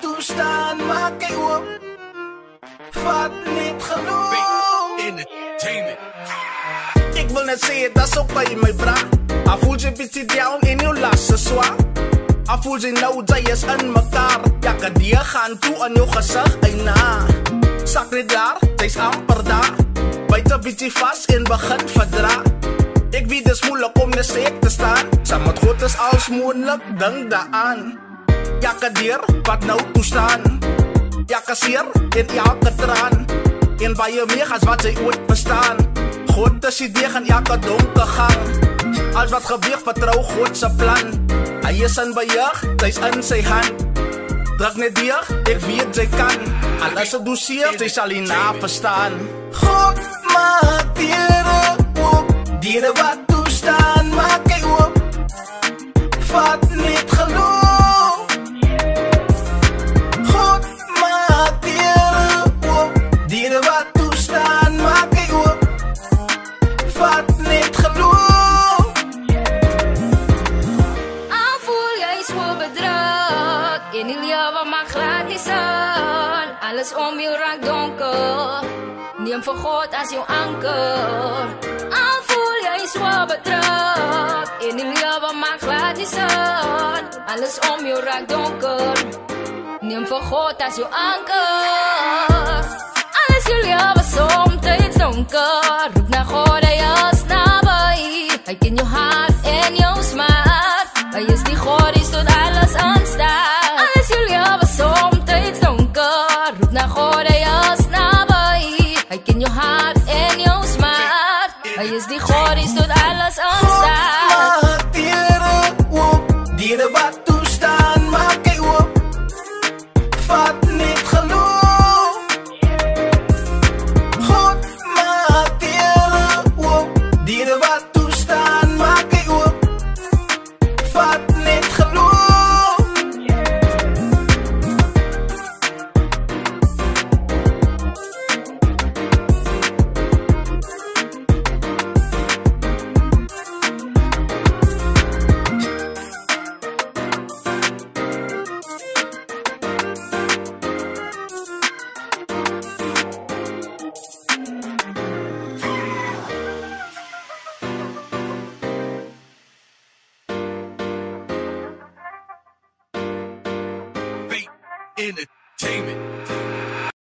toestaan, maak jy oop. Vat net genoeg. Entertainment. Ek wil net sê, dat ook by my bra. Hij voelt je bietjie down in jou lasse zwaar. Hij voelt je nou, zij is in mekaar. Ja, kan die gaan toe aan jou gezicht, eina. Sak net daar, zij is amper daar. Bijt een bietjie vast en begin verdra. Ik weet het is moeilijk om de steek te staan. Samen met God is alles moeilijk, denk daaraan. Ja, kadeer, wat nou toestaan. Ja, kassier, in elke traan. En bij je meer als wat zij ooit verstaan. God is idee gaan elke donker gang. Als wat gebeur, vertrouw God zijn plan. Hij is in beheer, zij is in zijn hand. Druk net dier, ik weet zij kan. Alles het doseer, zij zal hierna verstaan. God maakt dieren op. Dieren wat toestaan, maak jy op. Vat net geloof. God maakt dieren op. Dieren wat toestaan, maak jy op. Vat net geloof. Aanvoel jy so bedruk. En die lewe mag glad nie sein. Alles om jou raak donker. Neem vir God as jou anker. Aanvoel jy so bedruk. En die lewe mag glad nie sein. Alles om jou raak donker. Neem vir God as jou anker. Alles jou lewe somtyds donker. Roep na God, hy is naby. Hy ken jou hart en jou smart. Hy is die God, die tot alles aanstaat. Alles jou lewe somtyds donker. Roep na God, hy is naby. Hy ken jou hart en jou smart. Hy is die God, die tot alles aanstaat. God maak dieren op. Dieren wat toestaan, maak jy op. Vat net geloof. God maak dieren op. Dieren wat toestaan, maak jy op. Vat net geloof. Entertainment.